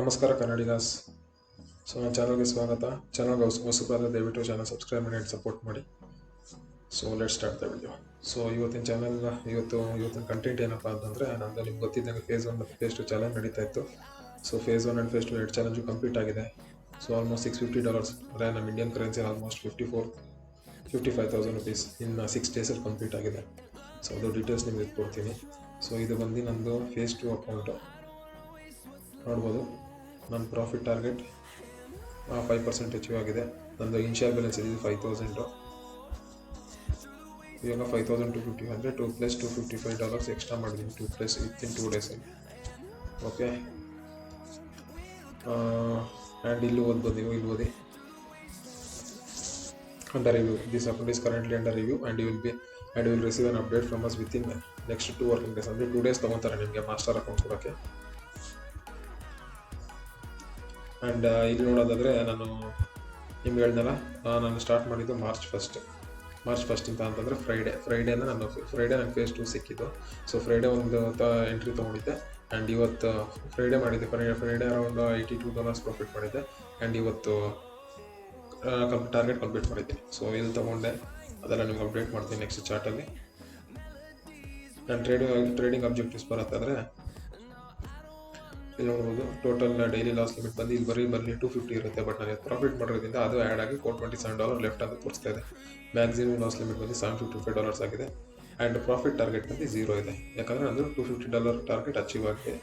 ನಮಸ್ಕಾರ ಕನ್ನಡಿಗಾಸ್. ಸೊ ನನ್ನ ಚಾನಲ್ಗೆ ಸ್ವಾಗತ. ಚಾನಲ್ಗೆ ಹೊಸಬರಾದರೆ ದಯವಿಟ್ಟು ಚಾನಲ್ ಸಬ್ಸ್ಕ್ರೈಬ್ ಮಾಡಿ ಆ್ಯಂಡ್ ಸಪೋರ್ಟ್ ಮಾಡಿ. So let start the video. So ಇವತ್ತಿನ ಚಾನಲ್ ಇವತ್ತಿನ ಕಂಟೆಂಟ್ ಏನಪ್ಪ ಅಂತಂದರೆ, ನಮ್ಮದು ನಿಮ್ಗೆ ಗೊತ್ತಿದ್ದಂಗೆ ಫೇಸ್ 1 ಮತ್ತು ಫೇಸ್ 2 ಚಾಲೆಂಜ್ ನಡೀತಾ ಇತ್ತು. ಸೊ ಫೇಸ್ 1 ಆ್ಯಂಡ್ ಫೇಸ್ 2 ಎರಡು ಚಾಲೆಂಜು ಕಂಪ್ಲೀಟ್ ಆಗಿದೆ. ಸೊ ಆಲ್ಮೋಸ್ಟ್ $650 ಅಂದರೆ ನಮ್ಮ ಇಂಡಿಯನ್ ಕರೆನ್ಸಿ ಆಲ್ಮೋಸ್ಟ್ 55,000 ರುಪೀಸ್ ಇನ್ 6 ಡೇಸಲ್ಲಿ ಕಂಪ್ಲೀಟ್ ಆಗಿದೆ. ಸೊ ಅದು ಡೀಟೇಲ್ಸ್ ನಿಮಗೆ ಕೊಡ್ತೀನಿ. ಸೊ ಇದು ಬಂದು ನಮ್ಮದು ಫೇಸ್ 2 ಅಕೌಂಟು ನೋಡ್ಬೋದು. ನನ್ನ ಪ್ರಾಫಿಟ್ ಟಾರ್ಗೆಟ್ 5% ಅಚೀವ್ ಆಗಿದೆ. ನಂದು ಇನ್ಶಿಯಲ್ ಬ್ಯಾಲೆನ್ಸ್ ಇದೆ 5,000. ಇವಾಗ 5,250 ಅಂದರೆ $2 + $255 ಎಕ್ಸ್ಟ್ರಾ ಮಾಡಿದ್ದೀನಿ. 2 ಪ್ಲಸ್ ವಿತಿನ್ 2 ಡೇಸಲ್ಲಿ. ಓಕೆ, ಆ್ಯಂಡ್ ಇಲ್ಲಿ ಓದ್ಬೋದು ನೀವು. ಇಲ್ಲಿ ಓದಿ under review. This account is currently under review and you will receive an update from us within next 2 working days. ಅಂದರೆ 2 ಡೇಸ್ ತೊಗೊತಾರೆ ನಿಮಗೆ ಮಾಸ್ಟರ್ ಅಕೌಂಟ್ ಕೊಡೋಕ್ಕೆ. ಆ್ಯಂಡ್ ಇಲ್ಲಿ ನೋಡೋದಾದರೆ ನಾನು ನಿಮ್ಗೆ ಹೇಳ್ದಲ್ಲ, ನಾನು ಸ್ಟಾರ್ಟ್ ಮಾಡಿದ್ದು ಮಾರ್ಚ್ ಫಸ್ಟಿಂದ ಅಂತಂದರೆ ಫ್ರೈಡೇ ನನಗೆ ಫೇಸ್ 2 ಸಿಕ್ಕಿದ್ದು. ಸೊ ಫ್ರೈಡೇ ಒಂದು ಎಂಟ್ರಿ ತೊಗೊಂಡಿದ್ದೆ. ಆ್ಯಂಡ್ ಇವತ್ತು ಫ್ರೈಡೇ ಮಾಡಿದ್ದೆ. ಫ್ರೈಡೇ ಅರೌಂಡ್ $82 ಪ್ರಾಫಿಟ್ ಮಾಡಿದ್ದೆ. ಆ್ಯಂಡ್ ಇವತ್ತು ಟಾರ್ಗೆಟ್ ಕಂಪ್ಲೀಟ್ ಮಾಡಿದ್ದೀನಿ. ಸೊ ಇಲ್ಲಿ ತೊಗೊಂಡೆ, ಅದೆಲ್ಲ ನಿಮ್ಗೆ ಅಪ್ಡೇಟ್ ಮಾಡ್ತೀನಿ ನೆಕ್ಸ್ಟ್ ಚಾರ್ಟಲ್ಲಿ. ನಾನು ಟ್ರೇಡಿಂಗ್ ಅಬ್ಜೆಕ್ಟಿವ್ಸ್ ಬರುತ್ತೆ ಅಂದರೆ ಇಲ್ಲಿ ನೋಡ್ಬೋದು. ಟೋಟಲ್ ಡೈಲಿ ಲಾಸ್ ಲಿಮಿಟ್ ಬಂದು ಇಲ್ಲಿ ಬರಲಿ 250 ಇರುತ್ತೆ. ಬಟ್ ನಾನು ಪ್ರಾಫಿಟ್ ಮಾಡೋದ್ರಿಂದ ಅದು ಆ್ಯಡ್ ಆಗಿ $427 ಲೆಫ್ಟ್ ಅಂತ ತೋರಿಸ್ತಾ ಇದೆ. ಮ್ಯಾಕ್ಸಿಮಮ್ ಲಾಸ್ ಲಿಮಿಟ್ ಬಂದು $755 ಆಗಿದೆ. ಆ್ಯಂಡ್ ಪ್ರಾಫಿಟ್ ಟಾರ್ಗೆಟ್ ಬಂದು 0 ಇದೆ. ಯಾಕಂದರೆ ನಂದು $250 ಟಾರ್ಗೆಟ್ ಅಚೀವ್ ಆಗಿ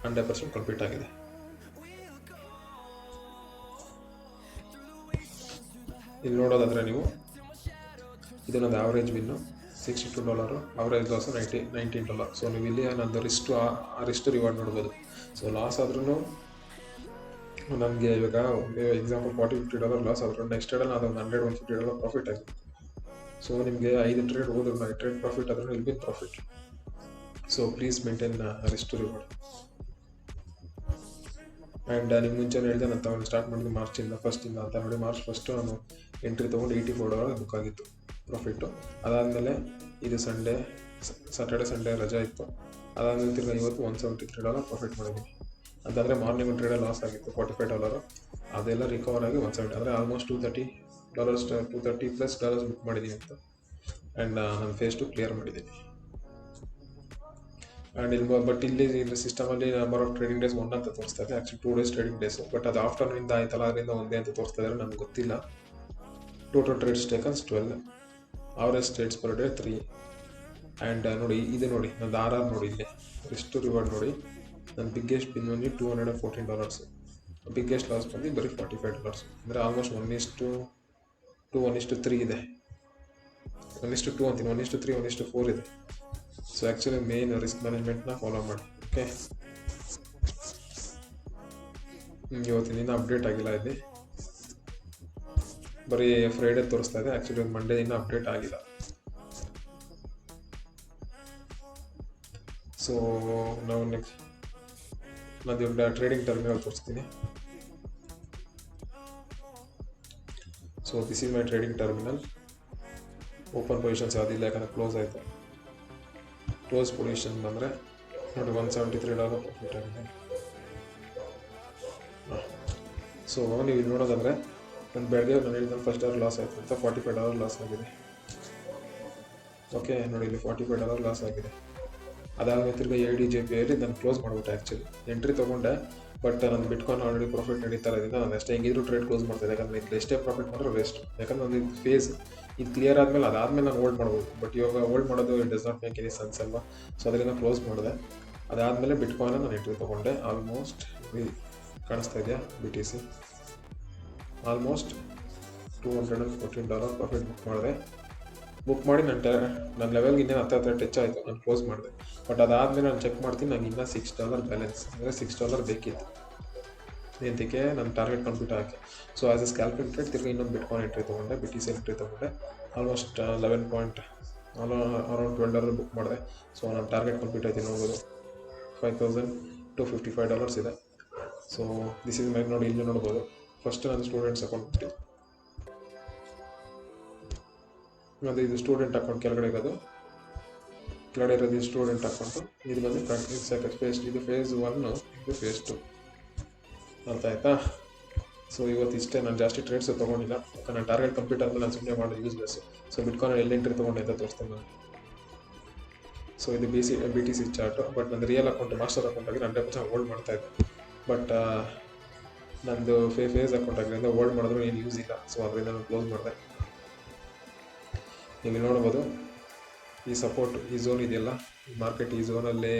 100% ಕಂಪ್ಲೀಟ್ ಆಗಿದೆ. ಇಲ್ಲಿ ನೋಡೋದಾದರೆ ನೀವು, ಇದು ನಂದು average win $62, average loss $19. So ನೀವು ಇಲ್ಲಿ ನಂದು ರಿಸ್ಟು ರಿವಾರ್ಡ್ ನೋಡ್ಬೋದು. ಸೊ ಲಾಸ್ ಆದ್ರೂ ನನಗೆ ಇವಾಗ ಎಕ್ಸಾಂಪಲ್ $40-50 ಲಾಸ್ ಆದರೂ ನೆಕ್ಸ್ಟ್ ಟ್ರೇಡಲ್ಲಿ ನಾನು $100-150 ಪ್ರಾಫಿಟ್ ಆಗಿದೆ. ಸೊ ನಿಮಗೆ 5 ಟ್ರೇಡ್ ಹೋದ್ರು 5 ಟ್ರೇಡ್ ಪ್ರಾಫಿಟ್ ಆದ್ರೂ ಇಲ್ಲಿ ಬಿನ್ profit. So please maintain risk to reward. And ನಿಮ್ಮ ಮುಂಚೆ ಹೇಳಿದೆ, ನಾನು ಸ್ಟಾರ್ಟ್ ಮಾಡಿದ್ದು ಮಾರ್ಚಿಂದ ಅಂತ ನೋಡಿ. ಮಾರ್ಚ್ 1 ನಾನು ಎಂಟ್ರಿ ತೊಗೊಂಡು $84 ಬುಕ್ ಆಗಿತ್ತು ಪ್ರಾಫಿಟ್ಟು. ಅದಾದಮೇಲೆ ಇದು ಸ್ಯಾಟರ್ಡೆ ಸಂಡೇ ರಜಾ ಇತ್ತು. ಅದಾದಮೇಲೆ ತಿರ್ಗಿ ಇವತ್ತು $173 ಪ್ರಾಫಿಟ್ ಮಾಡಿದ್ದೀನಿ. ಅಂತಂದರೆ ಮಾರ್ನಿಂಗ್ ಟ್ರೇಡೇ ಲಾಸ್ ಆಗಿತ್ತು $45. ಅದೆಲ್ಲ ರಿಕವರ್ ಆಗಿ 170 ಅಂದರೆ ಆಲ್ಮೋಸ್ಟ್ $230+ ಬುಕ್ ಮಾಡಿದ್ದೀನಿ ಅಂತ. ಆ್ಯಂಡ್ ನಾನು ಫೇಸ್ 2 ಕ್ಲಿಯರ್ ಮಾಡಿದ್ದೀನಿ. ಆ್ಯಂಡ್ ಇಲ್ಲಿ ಸಿಸ್ಟಮಲ್ಲಿ ನಂಬರ್ ಆಫ್ ಟ್ರೇಡಿಂಗ್ ಡೇಸ್ 1 ಅಂತ ತೋರಿಸ್ತಾ ಇದೆ. Actually 2 days trading days. But ಅದು ಆಫ್ಟರ್ನೂನಿಂದ ಆಯ್ತಲ್ಲ, ಅದರಿಂದ ಒಂದೇ ಅಂತ ತೋರಿಸ್ತಾ ಇದ್ದಾರೆ. ನನಗೆ ಗೊತ್ತಿಲ್ಲ. Total trades taken 12, average trades per day 3. And ನೋಡಿ ನಂದು RR ನೋಡಿ, ಇಲ್ಲಿ ರಿಸ್ಟು ರಿವಾರ್ಡ್ ನೋಡಿ. ನನ್ನ ಬಿಗ್ಗೆಸ್ಟ್ ಬಿನ್ ಬಂದು $214. ಬಿಗ್ಗೆಸ್ಟ್ ಲಾಸ್ ಬಂದು ಬರೀ $45. ಅಂದರೆ ಆಲ್ಮೋಸ್ಟ್ 1:2, 1:3 ಇದೆ. 1:2 ಅಂತೀನಿ, 1:3, 1:4 ಇದೆ. ಸೊ ಆ್ಯಕ್ಚುಲಿ ಮೇನ್ ರಿಸ್ಕ್ ಮ್ಯಾನೇಜ್ಮೆಂಟ್ನ ಫಾಲೋ ಮಾಡಿ. ಓಕೆ, ಇವತ್ತಿನಿಂದ ಅಪ್ಡೇಟ್ ಆಗಿಲ್ಲ. ಇಲ್ಲಿ ಬರೀ ಫ್ರೈಡೇ ತೋರಿಸ್ತಾ ಇದೆ. ಆ್ಯಕ್ಚುಲಿ ಒಂದು ಮಂಡೇ ಇನ್ನೂ ಅಪ್ಡೇಟ್ ಆಗಿಲ್ಲ. ಸೊ ನಾವು ನೆಕ್ಸ್ಟ್ ನಾನು ಟ್ರೇಡಿಂಗ್ ಟರ್ಮಿನಲ್ ತೋರಿಸ್ತೀನಿ. So this is my trading terminal. Open positions ಯಾವುದಿಲ್ಲ, ಯಾಕಂದರೆ ಕ್ಲೋಸ್ ಆಯಿತು. ಕ್ಲೋಸ್ ಪೊಸಿಷನ್ ಅಂದರೆ ನೋಡಿ $173 ಪ್ರಾಫಿಟ್ ಆಗಿದೆ. ಸೊ ನೀವು ಇಲ್ಲಿ ನೋಡೋದಾದರೆ ನನ್ನ ಬೆಳಗ್ಗೆ ನಾನು ಹೇಳಿದ ಫಸ್ಟ್ ಲಾಸ್ ಆಯಿತು ಅಂತ $45 ಲಾಸ್ ಆಗಿದೆ. ಓಕೆ ನೋಡಿ, ಇಲ್ಲಿ $45 ಲಾಸ್ ಆಗಿದೆ. ಅದಾದಮೇಲೆ ತಿರ್ಗಿ ADJPಯಲ್ಲಿ ನಾನು ಕ್ಲೋಸ್ ಮಾಡಿಬಿಟ್ಟೆ. ಆ್ಯಕ್ಚುಲಿ ಎಂಟ್ರಿ ತೊಗೊಂಡೆ, ಬಟ್ ನನ್ನ ಬಿಟ್ಕಾಯಿನ್ ಆಲ್ರೆಡಿ ಪ್ರಾಫಿಟ್ ನಡೀತಾ ಇರೋದ್ರಿಂದ ನಾನು ಅಷ್ಟೇ ಹೆಂಗಿದ್ರು ಟ್ರೇಡ್ ಕ್ಲೋಸ್ ಮಾಡ್ತಿದ್ದೆ. ಯಾಕಂದರೆ ಇಲ್ಲಿ ಎಷ್ಟೇ ಪ್ರಾಫಿಟ್ ಮಾಡಿದ್ರೆ ವೇಸ್ಟ್. ಯಾಕಂದರೆ ನಾನು ಇದು ಫೇಸ್ ಇದು ಕ್ಲಿಯರ್ ಆದಮೇಲೆ ಅದಾದಮೇಲೆ ನಾನು ಹೋಲ್ಡ್ ಮಾಡ್ಬೋದು. ಬಟ್ ಇವಾಗ ಹೋಲ್ಡ್ ಮಾಡೋದು it does not make any sense ಅಲ್ವಾ. ಸೊ ಅದರಿಂದ ಕ್ಲೋಸ್ ಮಾಡಿದೆ. ಅದಾದಮೇಲೆ ಬಿಟ್ಕಾಯಿನ ನಾನು ಎಂಟ್ರಿ ತೊಗೊಂಡೆ. ಆಲ್ಮೋಸ್ಟ್ ಕಾಣಿಸ್ತಾ ಇದೆಯಾ, BTC ಆಲ್ಮೋಸ್ಟ್ $214 ಪ್ರಾಫಿಟ್ ಬುಕ್ ಮಾಡಿ ನನ್ನ ಲೆವೆಲ್ಗೆ ಇನ್ನೇನು ಹತ್ತಿರ ಟಚ್ ಆಯಿತು. ನಾನು ಕ್ಲೋಸ್ ಮಾಡಿದೆ. ಬಟ್ ಅದಾದಮೇಲೆ ನಾನು ಚೆಕ್ ಮಾಡ್ತೀನಿ, ನನಗೆ ಇನ್ನೂ $6 ಬ್ಯಾಲೆನ್ಸ್, ಅಂದರೆ $6 ಬೇಕಿತ್ತು. ಇದಕ್ಕೆ ನನ್ನ ಟಾರ್ಗೆಟ್ ಕಂಪ್ಲೀಟ್ ಆಗಿ. So as A scalping trade ತಿರ್ಗಿ ಇನ್ನೊಂದು ಬಿಟ್ಕಾಯಿನ್ ಎಂಟ್ರಿ ತೊಗೊಂಡೆ, BTC ಎಂಟ್ರಿ ತೊಗೊಂಡೆ. ಆಲ್ಮೋಸ್ಟ್ ಅರೌಂಡ್ $12 ಬುಕ್ ಮಾಡಿದೆ. ಸೊ ನನ್ನ ಟಾರ್ಗೆಟ್ ಕಂಪ್ಲೀಟ್ ಆಯ್ತು. ನೋಡ್ಬೋದು $5,255 ಇದೆ. ಸೊ ದಿಸ್ ಈಸ್ ಮೈ ನೋಡಿ, ಇಲ್ಲಿ ನೋಡ್ಬೋದು. ಫಸ್ಟ್ ನಾನು ಸ್ಟೂಡೆಂಟ್ಸ್ ಅಕೌಂಟ್ ಬಿಟ್ಟು, ಅದು ಇದು ಸ್ಟೂಡೆಂಟ್ ಅಕೌಂಟ್ ಕೆಳಗಡೆ ಇರೋದು ಸ್ಟೂಡೆಂಟ್ ಅಕೌಂಟು. ಇದು ಬಂದು ಫೇಸ್ 1, ಇದು ಫೇಸ್ 2. ಅರ್ಥ ಆಯ್ತಾ? ಸೊ ಇವತ್ತು ಇಷ್ಟೇ, ನಾನು ಜಾಸ್ತಿ ಟ್ರೇಡ್ಸ್ ತೊಗೊಂಡಿಲ್ಲ. ನನ್ನ ಟಾರ್ಗೆಟ್ ಕಂಪ್ಲೀಟ್ ಆದಮೇಲೆ ನಾನು ಸುಮ್ಮನೆ ಮಾಡೋದು ಯೂಸ್ಲೆಸ್. ಸೊ ಬಿಟ್ಕಾಯಿನ್ ಎಲ್ಲಿ ಎಂಟ್ರಿ ತೊಗೊಂಡೆ ಅಂತ ತೋರಿಸ್ತೇನೆ ನಾನು. ಸೊ ಇದು BTC ಚಾರ್ಟು, ಬಟ್ ನಂದು ರಿಯಲ್ ಅಕೌಂಟ್ ಮಾಸ್ಟರ್ ಅಕೌಂಟ್ ಆಗಿ 100% ಹೋಲ್ಡ್ ಮಾಡ್ತಾ ಇದ್ದೆ. ಬಟ್ ನಂದು ಫೇಸ್ ಅಕೌಂಟ್ ಆಗಿರೋದ್ರಿಂದ ಹೋಲ್ಡ್ ಮಾಡಿದ್ರು ಏನು ಯೂಸ್ ಇಲ್ಲ. ಸೊ ಅದರಿಂದ ನಾನು ಕ್ಲೋಸ್ ಮಾಡಿದೆ. ನೀವು ನೋಡ್ಬೋದು ಈ ಸಪೋರ್ಟ್, ಈ ಝೋನ್ ಇದೆಯಲ್ಲ, ಮಾರ್ಕೆಟ್ ಈ ಝೋನಲ್ಲೇ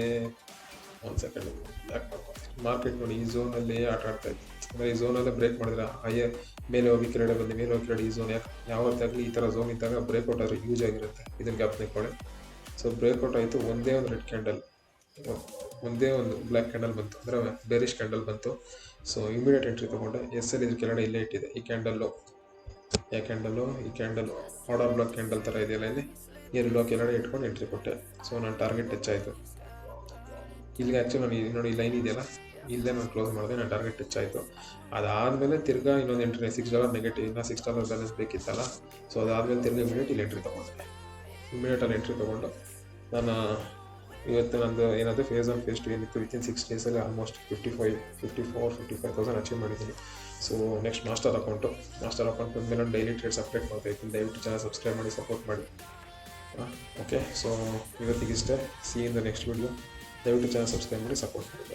ಒಂದು ಸೆಕೆಂಡ್ ಬ್ಯಾಕ್ ಮಾಡ್ಕೊತೀನಿ. ಮಾರ್ಕೆಟ್ ನೋಡಿ ಈ ಝೋನಲ್ಲೇ ಆಟ ಆಡ್ತಾ ಇತ್ತು. ಅಂದರೆ ಈ ಝೋನಲ್ಲೇ ಬ್ರೇಕ್ ಮಾಡಿದ್ರೆ ಮೇಲೆ ಹೋಗಿ ಕೆಳಗಡೆ ಬಂದು ಮೇಲೆ ಹೋಗಿ ಕೆಳಗಡೆ ಈ ಝೋನ್ ಯಾವತ್ತಾಗಲಿ ಈ ಥರ ಝೋನ್ ಇದ್ದಾಗ ಬ್ರೇಕ್ಔಟ್ ಆದರೆ ಯೂಸ್ ಆಗಿರುತ್ತೆ. ಇದನ್ನು ಜ್ಞಾಪನೆ ಕೊಡಿ. ಸೊ ಬ್ರೇಕ್ಔಟ್ ಆಯಿತು, ಒಂದೇ ಒಂದು ರೆಡ್ ಕ್ಯಾಂಡಲ್, ಒಂದೇ ಒಂದು ಬ್ಲ್ಯಾಕ್ ಕ್ಯಾಂಡಲ್ ಬಂತು, ಅಂದರೆ ಬೇರಿಶ್ ಕ್ಯಾಂಡಲ್ ಬಂತು. ಸೊ ಇಮಿಡಿಯೇಟ್ ಎಂಟ್ರಿ ತೊಗೊಂಡೆ. SL ಇದ್ರ ಕೆಳಗಡೆ ಇಲ್ಲೇ ಇಟ್ಟಿದೆ. ಈ ಕ್ಯಾಂಡಲ್ಲು ಆರ್ಡರ್ ಬ್ಲಾಕ್ ಕ್ಯಾಂಡಲ್ ಥರ ಇದೆಯಲ್ಲ, ಇಲ್ಲಿ ಎರಡು ಕೆಳಗಡೆ ಇಟ್ಕೊಂಡು ಎಂಟ್ರಿ ಕೊಟ್ಟೆ. ಸೊ ನಾನು ಟಾರ್ಗೆಟ್ ಟಚ್ ಆಯಿತು. ಇಲ್ಲಿಗೆ ಆ್ಯಕ್ಚುಲಿ ನಾನು ನೋಡಿ ಈ ಲೈನ್ ಇದೆಯಲ್ಲ, ಇಲ್ಲದೆ ನಾನು ಕ್ಲೋಸ್ ಮಾಡಿದೆ. ನಾನು ಟಾರ್ಗೆಟ್ ಟಚ್ ಆಯಿತು. ಅದಾದಮೇಲೆ ತಿರ್ಗಾ ಇನ್ನೊಂದು ಎಂಟ್ರಿ $6 ನೆಗೆಟಿವ್, ಇನ್ನು $6 ಬ್ಯಾಲೆನ್ಸ್ ಬೇಕಿತ್ತಲ್ಲ. ಸೊ ಅದಾದಮೇಲೆ ತಿರ್ಗಿ ಇಮಿಡಿಯೇಟ್ ಇಲ್ಲಿ ಎಂಟ್ರಿ ತೊಗೊಂಡೆ. ಇಮಿಡಿಯೇಟಲ್ಲಿ ಎಂಟ್ರಿ ತೊಗೊಂಡು ನಾನು ಇವತ್ತು ನಂದು ಏನಾದರೂ ಫೇಸ್ 1 ಫೇಸ್ 2 ಏನಿತ್ತು, ವಿತಿನ್ 6 ಡೇಸಲ್ಲಿ ಆಲ್ಮೋಸ್ಟ್ 55,000 ಅಚೀವ್ ಮಾಡಿದ್ದೀನಿ. ಸೊ ನೆಕ್ಸ್ಟ್ ಮಾಸ್ಟರ್ ಅಕೌಂಟು ಬಂದಮೇಲೆ ನಾನು ಡೈಲಿ ಟ್ರೇಡ್ಸ್ ಅಪ್ಡೇಟ್ ಮಾಡ್ತಾಯಿದ್ದೀನಿ. ದಯವಿಟ್ಟು ಚಾನಲ್ ಸಬ್ಸ್ಕ್ರೈಬ್ ಮಾಡಿ, ಸಪೋರ್ಟ್ ಮಾಡಿ. ಓಕೆ, ಸೊ ಇವತ್ತಿಗಿಷ್ಟೇ. See in the next video. ದಯವಿಟ್ಟು ಚಾನಲ್ ಸಬ್ಸ್ಕ್ರೈಬ್ ಮಾಡಿ, ಸಪೋರ್ಟ್ ಮಾಡಿ.